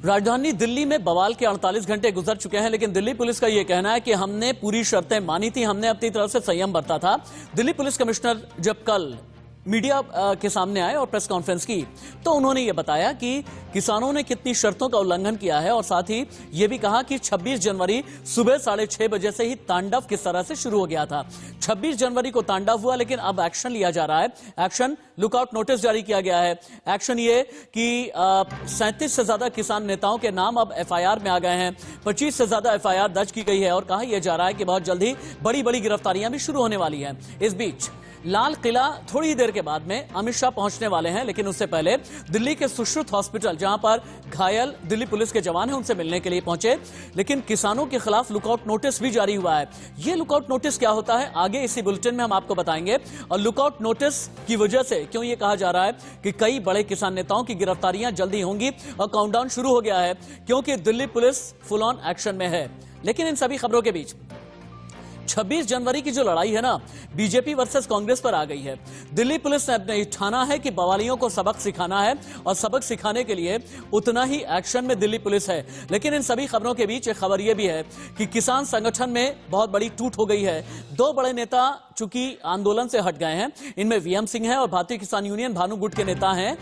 राजधानी दिल्ली में बवाल के 48 घंटे गुजर चुके हैं, लेकिन दिल्ली पुलिस का यह कहना है कि हमने पूरी शर्तें मानी थी, हमने अपनी तरफ से संयम बरता था। दिल्ली पुलिस कमिश्नर जब कल मीडिया के सामने आए और प्रेस कॉन्फ्रेंस की तो उन्होंने यह बताया कि किसानों ने कितनी शर्तों का उल्लंघन किया है और साथ ही यह भी कहा कि 26 जनवरी सुबह 6:30 बजे से ही तांडव किस तरह से शुरू हो गया था। 26 जनवरी को तांडव हुआ, लेकिन अब एक्शन लिया जा रहा है। एक्शन लुकआउट नोटिस जारी किया गया है। एक्शन ये कि 37 से ज्यादा किसान नेताओं के नाम अब एफआईआर में आ गए हैं। 25 से ज्यादा एफआईआर दर्ज की गई है और कहा यह जा रहा है कि बहुत जल्दी बड़ी बड़ी गिरफ्तारियां भी शुरू होने वाली हैं। इस बीच लाल किला थोड़ी देर के बाद में अमित शाह पहुंचने वाले हैं, लेकिन उससे पहले दिल्ली के सुश्रुत हॉस्पिटल, जहां पर घायल दिल्ली पुलिस के जवान हैं, उनसे मिलने के लिए पहुंचे। लेकिन किसानों के खिलाफ लुकआउट नोटिस भी जारी हुआ है। यह लुकआउट नोटिस क्या होता है आगे इसी बुलेटिन में हम आपको बताएंगे। और लुकआउट नोटिस की वजह से क्यों यह कहा जा रहा है कि कई बड़े किसान नेताओं की गिरफ्तारियां जल्दी होंगी और काउंटडाउन शुरू हो गया है, क्योंकि Delhi police full on action में है। लेकिन इन सभी खबरों के बीच 26 जनवरी की जो लड़ाई है ना, बीजेपी वर्सेस कांग्रेस पर आ गई है। दिल्ली पुलिस ने अपने ठाना है कि बवालियों को सबक सिखाना है और सबक सिखाने के लिए उतना ही एक्शन में दिल्ली पुलिस है। लेकिन इन सभी खबरों के बीच एक खबर यह भी है कि किसान संगठन में बहुत बड़ी टूट हो गई है। दो बड़े नेता चूंकि आंदोलन से हट गए हैं, इनमें वीएम सिंह है और भारतीय किसान यूनियन भानु गुट के नेता हैं,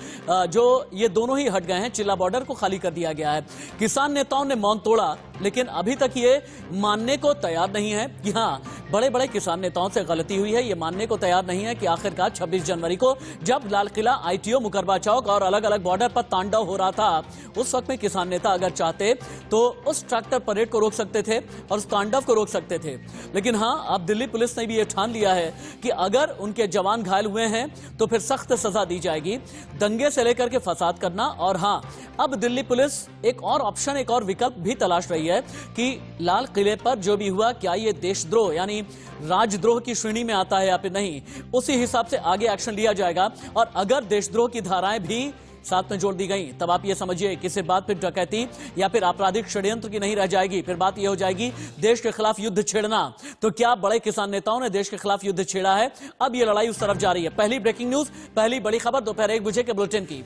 जो ये दोनों ही हट गए हैं। चिल्ला बॉर्डर को खाली कर दिया गया है। किसान नेताओं ने मौन तोड़ा, लेकिन अभी तक ये मानने को तैयार नहीं है कि हाँ, बड़े बड़े किसान नेताओं से गलती हुई है। ये मानने को तैयार नहीं है कि आखिरकार 26 जनवरी को जब लाल किला, आईटीओ, मुकरबा चौक और अलग अलग बॉर्डर पर तांडव हो रहा था, उस वक्त में किसान नेता अगर चाहते तो उस ट्रैक्टर परेड को रोक सकते थे और उस तांडव को रोक सकते थे। लेकिन हाँ, अब दिल्ली पुलिस ने भी ये ठान लिया है कि अगर उनके जवान घायल हुए हैं तो फिर सख्त सजा दी जाएगी, दंगे से लेकर के फसाद करना। और हाँ, अब दिल्ली पुलिस एक और ऑप्शन, एक और विकल्प भी तलाश रही है कि लाल किले पर जो भी हुआ, क्या ये देशद्रोह यानी राजद्रोह की श्रेणी में आता है या फिर नहीं, उसी हिसाब से आगे एक्शन लिया जाएगा। और अगर देशद्रोह की धाराएं भी साथ में जोड़ दी गई, तब आप ये समझिए कि सिर्फ बात फिर डकैती या फिर आपराधिक षड्यंत्र की नहीं रह जाएगी, फिर बात ये हो जाएगी देश के खिलाफ युद्ध छेड़ना। तो क्या बड़े किसान नेताओं ने देश के खिलाफ युद्ध छेड़ा है? अब ये लड़ाई उस तरफ जा रही है। पहली ब्रेकिंग न्यूज, पहली बड़ी खबर दोपहर 1 बजे के बुलेटिन की।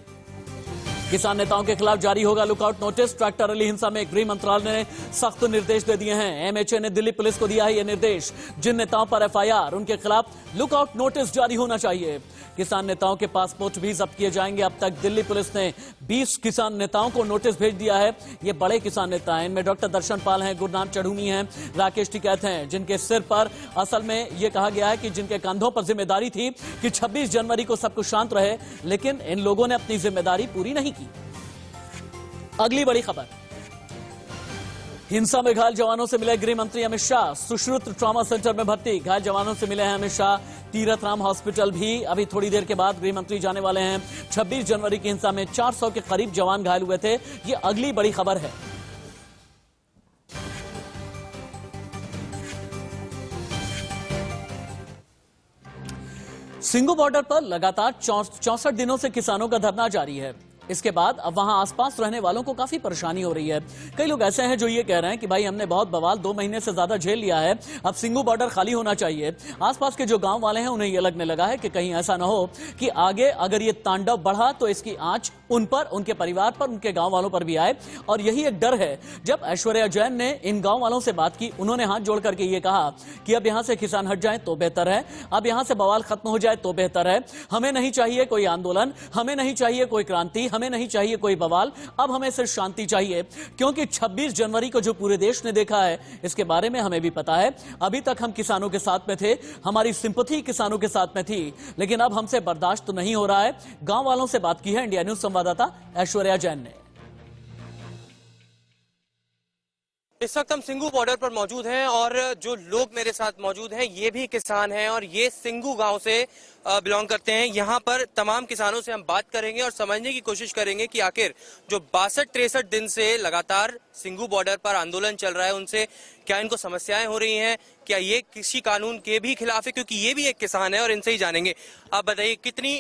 किसान नेताओं के खिलाफ जारी होगा लुकआउट नोटिस। ट्रैक्टर रैली हिंसा में गृह मंत्रालय ने सख्त निर्देश दे दिए हैं। एमएचए ने दिल्ली पुलिस को दिया है यह निर्देश, जिन नेताओं पर एफआईआर, उनके खिलाफ लुकआउट नोटिस जारी होना चाहिए। किसान नेताओं के पासपोर्ट भी जब्त किए जाएंगे। अब तक दिल्ली पुलिस ने 20 किसान नेताओं को नोटिस भेज दिया है। ये बड़े किसान नेता हैं, इनमें डॉक्टर दर्शन पाल हैं, गुरनाम चढ़ूमी हैं, राकेश टिकैत हैं, जिनके सिर पर असल में यह कहा गया है कि जिनके कंधों पर जिम्मेदारी थी कि 26 जनवरी को सब कुछ शांत रहे, लेकिन इन लोगों ने अपनी जिम्मेदारी पूरी नहीं की। अगली बड़ी खबर, हिंसा में घायल जवानों से मिले गृह मंत्री अमित शाह। सुश्रुत ट्रॉमा सेंटर में भर्ती घायल जवानों से मिले हैं अमित शाह। तीरथ राम हॉस्पिटल भी अभी थोड़ी देर के बाद गृह मंत्री जाने वाले हैं। 26 जनवरी की हिंसा में 400 के करीब जवान घायल हुए थे। ये अगली बड़ी खबर है। सिंगू बॉर्डर पर लगातार 64 दिनों से किसानों का धरना जारी है। इसके बाद अब वहां आसपास रहने वालों को काफी परेशानी हो रही है। कई लोग ऐसे हैं जो ये कह रहे हैं कि भाई हमने बहुत बवाल 2 महीने से ज्यादा झेल लिया है, अब सिंगू बॉर्डर खाली होना चाहिए। आसपास के जो गांव वाले हैं उन्हें यह लगने लगा है कि कहीं ऐसा ना हो कि आगे अगर ये तांडव बढ़ा तो इसकी आंच उन पर, उनके परिवार पर, उनके गांव वालों पर भी आए। और यही एक डर है। जब ऐश्वर्या जैन ने इन गांव वालों से बात की, उन्होंने हाथ जोड़ करके ये कहा कि अब यहां से किसान हट जाएं तो बेहतर है, अब यहां से बवाल खत्म हो जाए तो बेहतर है। हमें नहीं चाहिए कोई आंदोलन, हमें नहीं चाहिए कोई क्रांति, हमें नहीं चाहिए कोई बवाल, अब हमें सिर्फ शांति चाहिए। क्योंकि 26 जनवरी को जो पूरे देश ने देखा है, इसके बारे में हमें भी पता है। अभी तक हम किसानों के साथ में थे, हमारी सिंपैथी किसानों के साथ में थी, लेकिन अब हमसे बर्दाश्त नहीं हो रहा है। गांव वालों से बात की है इंडिया न्यूज संवाददाता ऐश्वर्या जैन ने। इस वक्त हम सिंगू बॉर्डर पर मौजूद हैं और जो लोग मेरे साथ मौजूद हैं ये भी किसान हैं और ये सिंगू गांव से बिलोंग करते हैं। यहाँ पर तमाम किसानों से हम बात करेंगे और समझने की कोशिश करेंगे कि आखिर जो 62-63 दिन से लगातार सिंगू बॉर्डर पर आंदोलन चल रहा है, उनसे क्या इनको समस्याएं हो रही हैं, क्या ये किसी कानून के भी खिलाफ है, क्योंकि ये भी एक किसान है और इनसे ही जानेंगे। आप बताइए, कितनी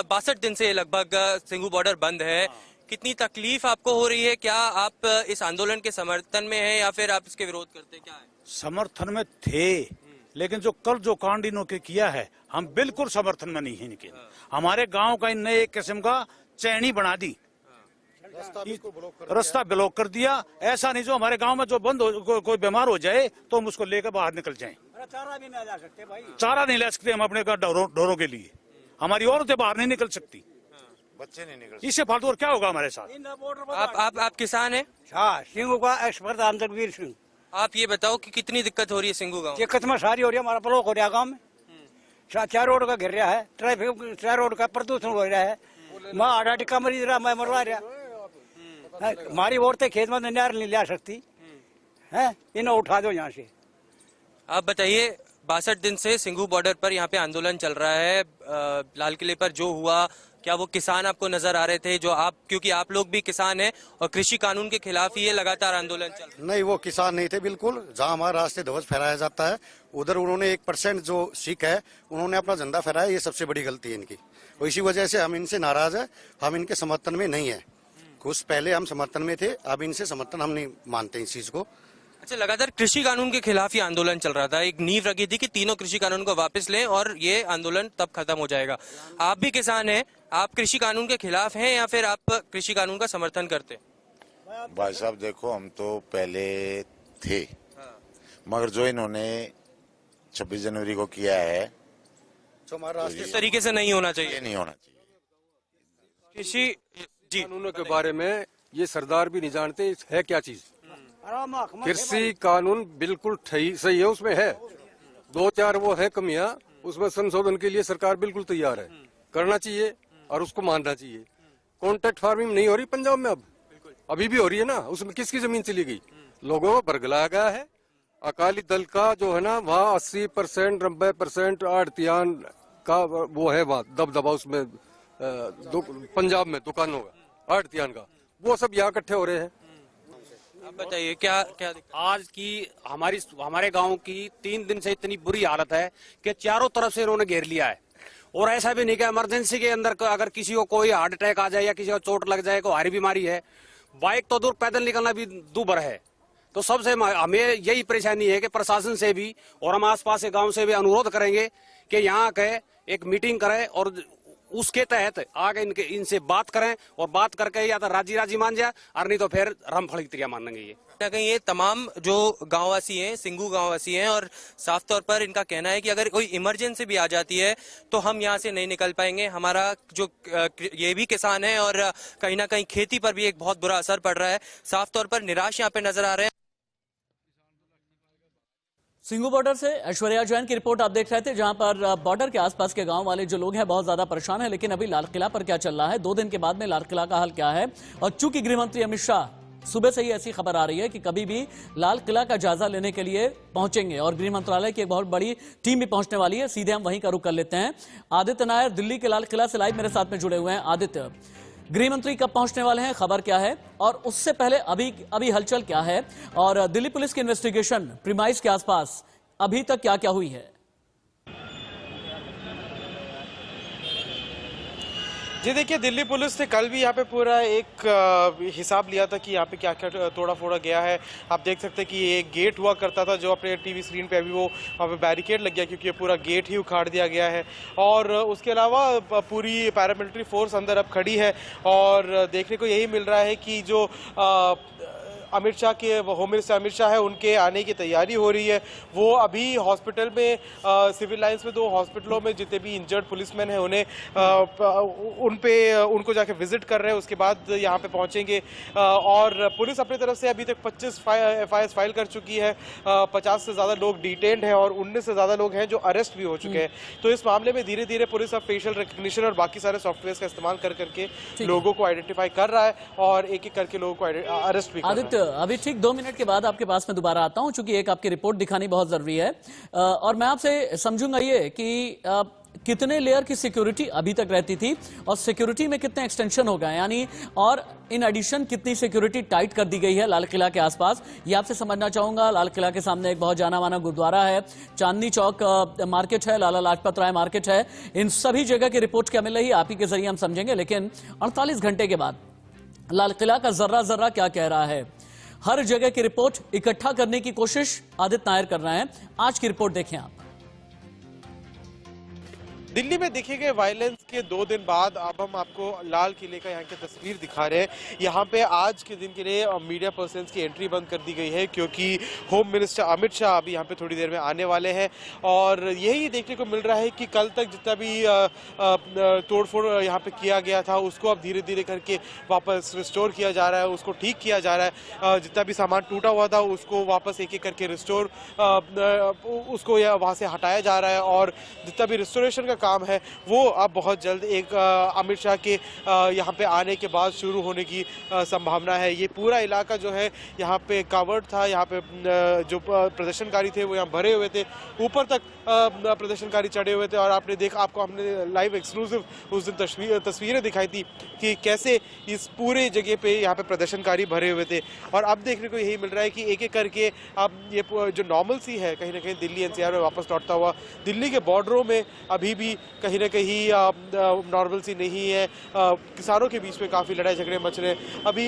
62 दिन से लगभग सिंगू बॉर्डर बंद है, कितनी तकलीफ आपको हो रही है? क्या आप इस आंदोलन के समर्थन में हैं या फिर आप इसके विरोध करते हैं? क्या है? समर्थन में थे, लेकिन जो कल जो कांड इन्होंने किया है, हम बिल्कुल समर्थन में नहीं है इनके। हमारे गांव का इनने एक किस्म का चैनी बना दी। रास्ता ब्लॉक कर दिया। ऐसा नहीं जो हमारे गांव में जो बंद हो, कोई बीमार हो जाए तो हम उसको लेकर बाहर निकल जाएं। चारा भी नहीं जा सकते भाई, चारा नहीं ले सकते हम अपने ढोरों के लिए। हमारी औरतें बाहर नहीं निकल सकती, बच्चे नहीं निकल इससे फालतू और क्या होगा हमारे साथ। आप किसान हैं? हाँ, सिंगू का एक्सपर्ट आंतरवीर सिंह। आप ये बताओ कि कितनी दिक्कत हो रही है सिंगू गांव? दिक्कत में सारी हो रही है, हमारा ब्लॉक हो रहा है गाँव में, 4 रोड का घिर रहा है, ट्रैफिक 4 रोड का प्रदूषण हो रहा है, माँ हार्ट अटैक का मरीज रहा, मैं मरवा रहा। हमारी औरतें खेत में नार नहीं ला सकती है, इन्हें उठा दो यहाँ से। आप बताइए, 62 दिन से सिंगू बॉर्डर पर यहाँ पे आंदोलन चल रहा है, लाल किले पर जो हुआ, क्या वो किसान आपको नजर आ रहे थे? जो आप, क्योंकि आप लोग भी किसान हैं और कृषि कानून के खिलाफ ही ये लगातार आंदोलन चल रहा है। नहीं, वो किसान नहीं थे बिल्कुल। जहाँ हमारे रास्ते ध्वज फहराया जाता है उधर उन्होंने 1% जो सिख है उन्होंने अपना झंडा फहराया, ये सबसे बड़ी गलती है इनकी। और इसी वजह से हम इनसे नाराज है, हम इनके समर्थन में नहीं है। कुछ पहले हम समर्थन में थे, अब इनसे समर्थन हम नहीं मानते इस चीज को। अच्छा, लगातार कृषि कानून के खिलाफ ही आंदोलन चल रहा था, एक नींव रखी थी कि तीनों कृषि कानून को वापस लें और ये आंदोलन तब खत्म हो जाएगा। आप भी किसान हैं, आप कृषि कानून के खिलाफ हैं या फिर आप कृषि कानून का समर्थन करते हैं? भाई साहब देखो, हम तो पहले थे, मगर जो इन्होंने 26 जनवरी को किया है जो हमारे रास्ते इस तरीके से नहीं होना ये चाहिए। नहीं होना चाहिए। कृषि जी कानूनों के बारे में ये सरदार भी नहीं जानते है क्या चीज। कृषि कानून बिल्कुल सही है, उसमें है 2-4 वो है कमियां, उसमें संशोधन के लिए सरकार बिल्कुल तैयार है, करना चाहिए और उसको मानना चाहिए। कॉन्ट्रैक्ट फार्मिंग नहीं हो रही पंजाब में, अब अभी भी हो रही है ना, उसमें किसकी जमीन चली गई? लोगों को बरगलाया गया है। अकाली दल का जो है ना, वहाँ 80% 90% आड़तियान का वो है, वहाँ दबदबा उसमें पंजाब में दुकानों का, आड़तियान का, वो सब यहाँ इकट्ठे हो रहे हैं। आप बताइए, क्या क्या दिक्कत? आज की हमारे गांव की 3 दिन से इतनी बुरी हालत है कि चारों तरफ से इन्होंने घेर लिया है। और ऐसा भी नहीं कि इमरजेंसी के अंदर अगर किसी को कोई हार्ट अटैक आ जाए या किसी को चोट लग जाए, कोई भारी बीमारी है, बाइक तो दूर, पैदल निकलना भी दूभर है। तो सबसे हमें यही परेशानी है कि प्रशासन से भी और हम आसपास के गांव से भी अनुरोध करेंगे कि यहाँ के एक मीटिंग करें और उसके तहत आगे इनसे बात करें और बात करके या तो राजी मान जाए और नहीं तो फिर रामफल की तरिया मानेंगे। ये ना कहीं ये तमाम जो गांववासी हैं, सिंगू गांववासी हैं, और साफ तौर पर इनका कहना है कि अगर कोई इमरजेंसी भी आ जाती है तो हम यहाँ से नहीं निकल पाएंगे। हमारा जो ये भी किसान है और कहीं ना कहीं खेती पर भी एक बहुत बुरा असर पड़ रहा है। साफ तौर पर निराश यहाँ पे नजर आ रहे हैं। सिंगू बॉर्डर से ऐश्वर्या जैन की रिपोर्ट आप देख रहे थे, जहां पर बॉर्डर के आसपास के गांव वाले जो लोग हैं बहुत ज्यादा परेशान हैं। लेकिन अभी लाल किला पर क्या चल रहा है, 2 दिन के बाद में लाल किला का हाल क्या है? और चूंकि गृहमंत्री अमित शाह सुबह से ही ऐसी खबर आ रही है कि कभी भी लाल किला का जायजा लेने के लिए पहुंचेंगे और गृह मंत्रालय की एक बहुत बड़ी टीम भी पहुंचने वाली है। सीधे हम वहीं का रुख कर लेते हैं। आदित्य नायर दिल्ली के लाल किला से लाइव मेरे साथ में जुड़े हुए हैं। आदित्य, गृह मंत्री कब पहुंचने वाले हैं, खबर क्या है? और उससे पहले अभी हलचल क्या है? और दिल्ली पुलिस की इन्वेस्टिगेशन प्रीमाइस के आसपास अभी तक क्या क्या हुई है? जी देखिए, दिल्ली पुलिस ने कल भी यहाँ पे पूरा एक हिसाब लिया था कि यहाँ पे क्या क्या तोड़ा फोड़ा गया है। आप देख सकते हैं कि ये एक गेट हुआ करता था जो अपने टीवी स्क्रीन पे अभी वो वहाँ पे बैरिकेड लग गया क्योंकि ये पूरा गेट ही उखाड़ दिया गया है। और उसके अलावा पूरी पैरामिलिट्री फोर्स अंदर अब खड़ी है और देखने को यही मिल रहा है कि जो अमित शाह के होम मिनिस्टर अमित शाह है उनके आने की तैयारी हो रही है। वो अभी हॉस्पिटल में सिविल लाइंस में 2 हॉस्पिटलों में जितने भी इंजर्ड पुलिसमैन हैं उन्हें उनको जाके विजिट कर रहे हैं। उसके बाद यहाँ पे पहुँचेंगे और पुलिस अपनी तरफ से अभी तक 25 FIR फाइल कर चुकी है। 50 से ज़्यादा लोग डिटेन्ड हैं और 19 से ज़्यादा लोग हैं जो अरेस्ट भी हो चुके हैं। तो इस मामले में धीरे धीरे पुलिस अब फेशियल रिकग्निशन और बाकी सारे सॉफ्टवेयर का इस्तेमाल कर करके लोगों को आइडेंटिफाई कर रहा है और एक एक करके लोगों को अरेस्ट भी कर रहा है। अभी ठीक 2 मिनट के बाद आपके पास में दोबारा आता हूं, क्योंकि एक आपकी रिपोर्ट दिखानी बहुत जरूरी है। और मैं आपसे समझूंगा ये कि कितने लेयर की सिक्योरिटी अभी तक रहती थी और सिक्योरिटी में कितने एक्सटेंशन हो गए, यानी और इन एडिशन कितनी सिक्योरिटी टाइट कर दी गई है लाल किला के आसपास, ये आपसे समझना चाहूंगा। लाल किला के सामने एक बहुत जाना माना गुरुद्वारा है, चांदनी चौक मार्केट है, लाला लाजपत राय मार्केट है, इन सभी जगह की रिपोर्ट क्या मिल रही है आप ही के जरिए हम समझेंगे। लेकिन 48 घंटे के बाद लाल किला का जर्रा जर्रा क्या कह रहा है, हर जगह की रिपोर्ट इकट्ठा करने की कोशिश आदित्य नायर कर रहे हैं। आज की रिपोर्ट देखें आप। दिल्ली में देखे गए वायलेंस के 2 दिन बाद अब हम आपको लाल किले का यहाँ की तस्वीर दिखा रहे हैं। यहाँ पे आज के दिन के लिए मीडिया पर्सन्स की एंट्री बंद कर दी गई है क्योंकि होम मिनिस्टर अमित शाह अभी यहाँ पे थोड़ी देर में आने वाले हैं और यही देखने को मिल रहा है कि कल तक जितना भी तोड़फोड़ यहाँ पे किया गया था उसको अब धीरे धीरे करके वापस रिस्टोर किया जा रहा है, उसको ठीक किया जा रहा है। जितना भी सामान टूटा हुआ था उसको वापस एक एक करके रिस्टोर उसको वहाँ से हटाया जा रहा है और जितना भी रिस्टोरेशन का काम है वो अब बहुत जल्द एक अमित शाह के यहाँ पे आने के बाद शुरू होने की संभावना है। ये पूरा इलाका जो है यहाँ पे कवर्ड था, यहाँ पे जो प्रदर्शनकारी थे वो यहाँ भरे हुए थे, ऊपर तक प्रदर्शनकारी चढ़े हुए थे और आपने देखा, आपको हमने लाइव एक्सक्लूसिव उस दिन तस्वीरें दिखाई थी कि कैसे इस पूरे जगह पे यहाँ पे प्रदर्शनकारी भरे हुए थे। और अब देखने को यही मिल रहा है कि एक एक करके अब ये जो नॉर्मल सी है कहीं ना कहीं दिल्ली एनसीआर में वापस लौटता हुआ। दिल्ली के बॉर्डरों में अभी भी कहीं ना कहीं नॉर्मल सी नहीं है, किसानों के बीच में काफ़ी लड़ाई झगड़े मच रहे हैं। अभी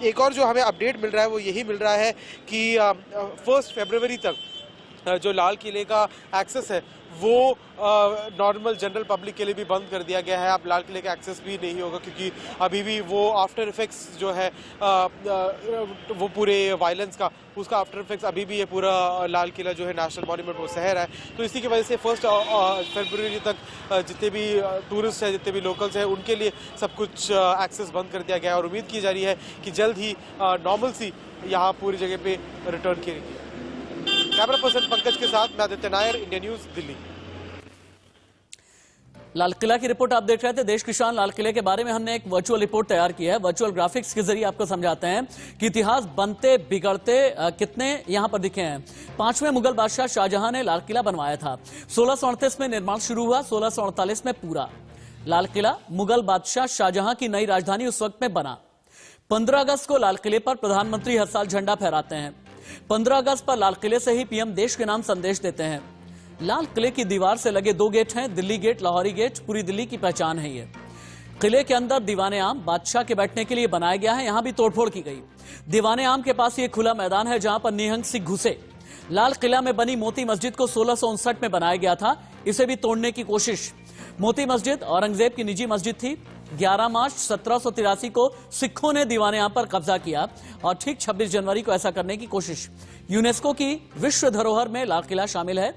एक और जो हमें अपडेट मिल रहा है वो यही मिल रहा है कि 1 फरवरी तक जो लाल किले का एक्सेस है वो नॉर्मल जनरल पब्लिक के लिए भी बंद कर दिया गया है। अब लाल किले का एक्सेस भी नहीं होगा क्योंकि अभी भी वो आफ्टर इफेक्ट्स जो है वो पूरे वायलेंस का उसका आफ्टर इफेक्ट्स अभी भी ये पूरा लाल किला जो है नेशनल मॉन्यूमेंट वो शहर है। तो इसी की वजह से 1 फरवरी तक जितने भी टूरिस्ट हैं, जितने भी लोकल्स हैं, उनके लिए सब कुछ एक्सेस बंद कर दिया गया है और उम्मीद की जा रही है कि जल्द ही नॉर्मल सी यहाँ पूरी जगह पे रिटर्न करेगी। कैमरा पर्सन पंकज के साथ मैं आदित्य नायर, इंडिया न्यूज, दिल्ली। लाल किला की रिपोर्ट आप देख रहे थे। देश किसान लाल किले के बारे में हमने एक वर्चुअल रिपोर्ट तैयार की है। वर्चुअल ग्राफिक्स के जरिए आपको समझाते हैं कि इतिहास बनते बिगड़ते कितने यहां पर दिखे हैं। 5वें मुगल बादशाह शाहजहां ने लाल किला बनवाया था। 1638 में निर्माण शुरू हुआ, 1648 में पूरा। लाल किला मुगल बादशाह शाहजहां की नई राजधानी उस वक्त में बना। 15 अगस्त को लाल किले पर प्रधानमंत्री हर साल झंडा फहराते हैं। 15 अगस्त पर लाल किले से ही पीएम देश के नाम संदेश देते हैं। लाल किले की दीवार से लगे 2 गेट हैं, दिल्ली गेट, लाहौरी गेट। पूरी दिल्ली की पहचान है ये। किले के अंदर दीवाने आम बादशाह के बैठने के लिए बनाया गया है। यहां भी तोड़फोड़ की गई। दीवाने आम के पास ये खुला मैदान है जहां पर निहंग सिख घुसे। लाल किला में बनी मोती मस्जिद को 1659 में बनाया गया था, इसे भी तोड़ने की कोशिश। मोती मस्जिद औरंगजेब की निजी मस्जिद थी। 11 मार्च 1783 को सिखों ने दीवाने आम पर कब्जा किया और ठीक 26 जनवरी को ऐसा करने की कोशिश। यूनेस्को की विश्व धरोहर में लाल किला शामिल है।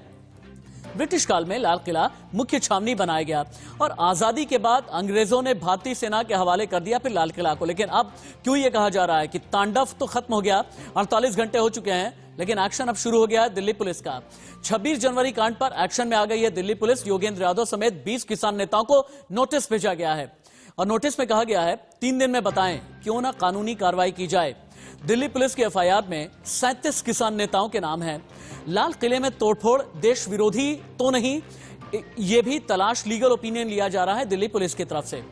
ब्रिटिश काल में लाल किला मुख्य छावनी बनाया गया और आजादी के बाद अंग्रेजों ने भारतीय सेना के हवाले कर दिया फिर लाल किला को। लेकिन अब क्यों ये कहा जा रहा है कि तांडव तो खत्म हो गया, 48 घंटे हो चुके हैं, लेकिन एक्शन अब शुरू हो गया है दिल्ली पुलिस का। 26 जनवरी कांड पर एक्शन में आ गई है दिल्ली पुलिस। योगेंद्र यादव समेत 20 किसान नेताओं को नोटिस भेजा गया है और नोटिस में कहा गया है 3 दिन में बताएं क्यों ना कानूनी कार्रवाई की जाए। दिल्ली पुलिस के एफआईआर में 37 किसान नेताओं के नाम हैं। लाल किले में तोड़फोड़ देश विरोधी तो नहीं, ये भी तलाश लीगल ओपिनियन लिया जा रहा है दिल्ली पुलिस की तरफ से।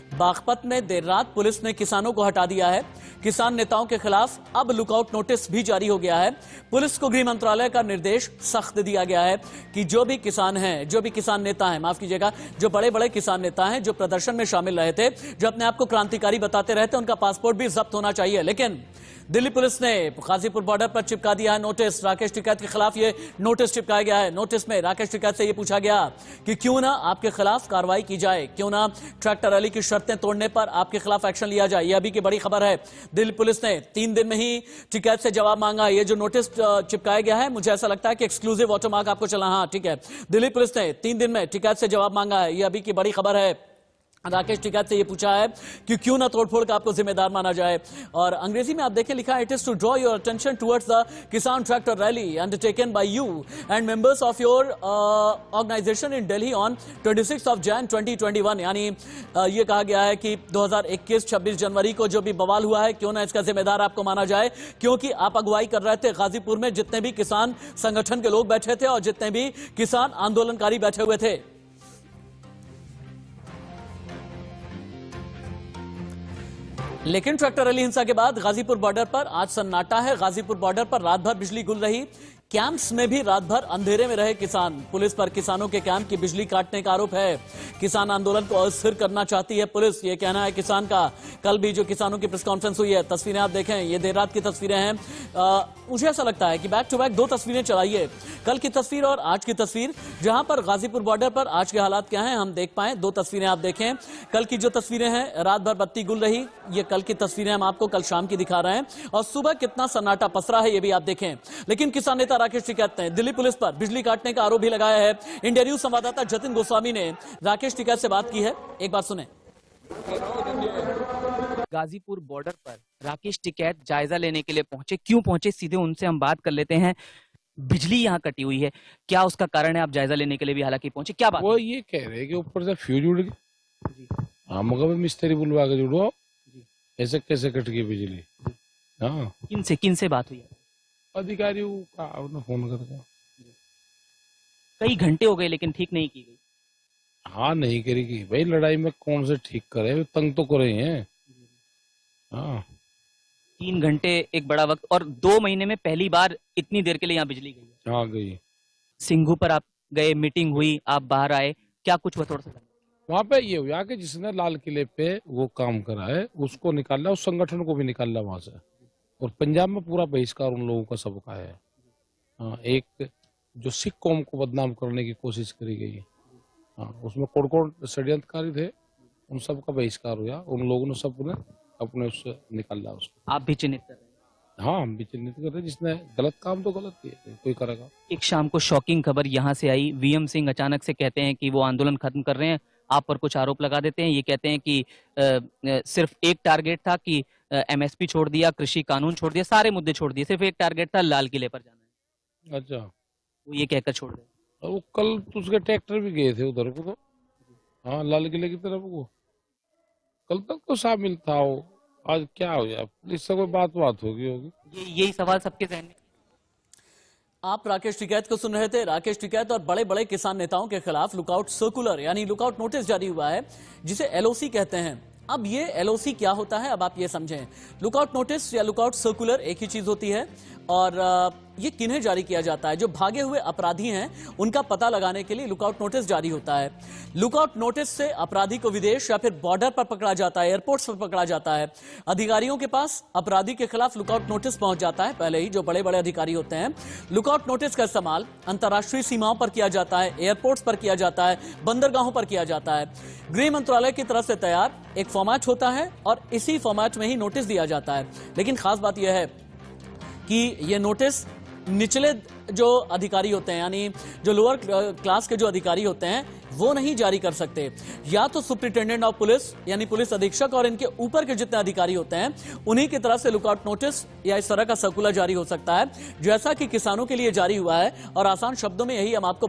बागपत में देर रात पुलिस ने किसानों को हटा दिया है। किसान नेताओं के खिलाफ अब लुकआउट नोटिस भी जारी हो गया है। पुलिस को गृह मंत्रालय का निर्देश सख्त दिया गया है कि जो भी किसान हैं, जो भी किसान नेता हैं, माफ कीजिएगा, जो बड़े बड़े किसान नेता हैं जो प्रदर्शन में शामिल रहे थे, जो अपने आप को क्रांतिकारी बताते रहे थे, उनका पासपोर्ट भी जब्त होना चाहिए। लेकिन दिल्ली पुलिस ने गाजीपुर बॉर्डर पर चिपका दिया है नोटिस। राकेश टिकैत के खिलाफ ये नोटिस चिपकाया गया है। नोटिस में राकेश टिकैत से ये पूछा गया कि क्यों ना आपके खिलाफ कार्रवाई की जाए, क्यों ना ट्रैक्टर रैली की शर्तें तोड़ने पर आपके खिलाफ एक्शन लिया जाए। ये अभी की बड़ी खबर है। दिल्ली पुलिस ने 3 दिन में ही टिकैत से जवाब मांगा। ये जो नोटिस चिपकाया गया है, मुझे ऐसा लगता है कि एक्सक्लूसिव वाटरमार्क आपको चला। हाँ ठीक है, दिल्ली पुलिस ने 3 दिन में टिकैत से जवाब मांगा है। ये अभी की बड़ी खबर है। राकेश टिकैत से ये पूछा है कि क्यों ना तोड़फोड़ का आपको जिम्मेदार माना जाए। और अंग्रेजी में आप देखें लिखा है, it is to draw your attention towards the kisan tractor rally undertaken by you and members of your organisation in Delhi on 26 of Jan 2021। यानी ये कहा गया है कि 2021 26 जनवरी को जो भी बवाल हुआ है, क्यों ना इसका जिम्मेदार आपको माना जाए, क्योंकि आप अगुवाई कर रहे थे गाजीपुर में। जितने भी किसान संगठन के लोग बैठे थे और जितने भी किसान आंदोलनकारी बैठे हुए थे। लेकिन ट्रैक्टर रैली हिंसा के बाद गाजीपुर बॉर्डर पर आज सन्नाटा है। गाजीपुर बॉर्डर पर रात भर बिजली गुल रही। कैंप्स में भी रात भर अंधेरे में रहे किसान। पुलिस पर किसानों के कैंप की बिजली काटने का आरोप है। किसान आंदोलन को अस्थिर करना चाहती है पुलिस, ये कहना है किसान का। कल भी जो किसानों की प्रेस कॉन्फ्रेंस हुई है, तस्वीरें आप देखें, ये देर रात की तस्वीरें हैं। मुझे ऐसा लगता है कि बैक टू बैक दो तस्वीरें चलाइए, कल की तस्वीर और आज की तस्वीर, जहां पर गाजीपुर बॉर्डर पर आज के हालात क्या हैं हम देख पाए। दो तस्वीरें आप देखें, कल की जो तस्वीरें हैं, रात भर बत्ती गुल रही, ये कल की तस्वीरें हम आपको कल शाम की दिखा रहे हैं, और सुबह कितना सन्नाटा पसरा है ये भी आप देखें। लेकिन किसान नेता राकेश टिकैत ने दिल्ली पुलिस पर बिजली काटने का आरोप भी लगाया है। इंडिया न्यूज संवाददाता जतिन गोस्वामी ने राकेश टिकैत से बात की है, एक बार सुने। गाजीपुर बॉर्डर पर राकेश टिकैत जायजा लेने के लिए पहुंचे, क्यों पहुंचे सीधे उनसे हम बात कर लेते हैं। बिजली यहाँ कटी हुई है, क्या उसका कारण है? आप जायजा लेने के लिए भी हालांकि पहुंचे, क्या बात? वो ये कह रहे हैं कि ऊपर से फ्यूज उड़ गई। हाँ, मगर मिस्त्री बुलवा के जुड़ो, ऐसे कैसे कट गई बिजली? हाँ, किन से बात हुई? अधिकारियों का फोन करके। कई घंटे हो गए लेकिन ठीक नहीं की गई। हाँ, नहीं करेगी भाई, लड़ाई में कौन से ठीक करे, तंग तो करे हैं। हाँ, 3 घंटे एक बड़ा वक्त, और 2 महीने में पहली बार इतनी देर के लिए यहाँ बिजली गई है। हाँ, गई। सिंघू पर आप गए, मीटिंग हुई, आप बाहर आए, क्या कुछ हुआ? थोड़ा सा वहाँ पे ये हुआ कि जिसने लाल किले पे वो काम करा है उसको निकाला, उस संगठन को भी निकाला वहां से, और पंजाब में पूरा बहिष्कार उन लोगों का सबका है। हाँ, एक जो सिख कौम को बदनाम करने की कोशिश करी गई, हाँ, उसमें कौन षड्यंत्रकारी थे, उन सब का बहिष्कार हुआ। उन लोगों ने सबने अपने उससे निकाला उसको। आप भी चिन्हित कर रहे हैं? हाँ, हम भी चिन्हित कर रहे हैं, जिसने गलत काम तो गलत किया, कोई करेगा। एक शाम को शॉकिंग खबर यहाँ से आई, वीएम सिंह अचानक से कहते हैं कि वो आंदोलन खत्म कर रहे हैं, आप पर कुछ आरोप लगा देते हैं। ये कहते हैं कि सिर्फ एक टारगेट था कि एमएसपी छोड़ दिया, कृषि कानून छोड़ दिया, सारे मुद्दे छोड़ दिए, सिर्फ एक टारगेट था लाल किले पर जाना है। अच्छा, वो ये कहकर छोड़ गए। और वो कल तो उसके ट्रैक्टर भी गए थे उधर को, तो हाँ, लाल किले की तरफ को कल तक तो शामिल था वो। आज क्या हो गया? इससे कोई बात होगी? यही सवाल सबके जहन में। आप राकेश टिकैत को सुन रहे थे। राकेश टिकैत और बड़े बड़े किसान नेताओं के खिलाफ लुकआउट सर्कुलर यानी लुकआउट नोटिस जारी हुआ है, जिसे एलओसी कहते हैं। अब ये एलओसी क्या होता है, अब आप ये समझें। लुकआउट नोटिस या लुकआउट सर्कुलर एक ही चीज होती है, और ये किन्हें जारी किया जाता है? जो भागे हुए अपराधी हैं उनका पता लगाने के लिए लुकआउट नोटिस जारी होता है। लुकआउट नोटिस से अपराधी को विदेश या फिर बॉर्डर पर पकड़ा जाता है, एयरपोर्ट्स पर पकड़ा जाता है। अधिकारियों के पास अपराधी के खिलाफ लुकआउट नोटिस पहुंच जाता है पहले ही, जो बड़े बड़े अधिकारी होते हैं। लुकआउट नोटिस का इस्तेमाल अंतर्राष्ट्रीय सीमाओं पर किया जाता है, एयरपोर्ट्स पर किया जाता है, बंदरगाहों पर किया जाता है। गृह मंत्रालय की तरफ से तैयार एक फॉर्मेट होता है और इसी फॉर्मेट में ही नोटिस दिया जाता है। लेकिन खास बात यह है कि ये नोटिस निचले जो अधिकारी होते हैं, यानी जो लोअर क्लास के जो अधिकारी होते हैं, वो नहीं जारी कर सकते। या तो सुप्रिंटेंडेंट ऑफ पुलिस यानी पुलिस अधीक्षक और इनके ऊपर के जितने अधिकारी होते हैं, उन्हीं की तरफ से लुकआउट नोटिस या इस तरह का सर्कुलर जारी हो सकता है, जैसा कि किसानों के लिए जारी हुआ है। और आसान शब्दों में यही हम आपको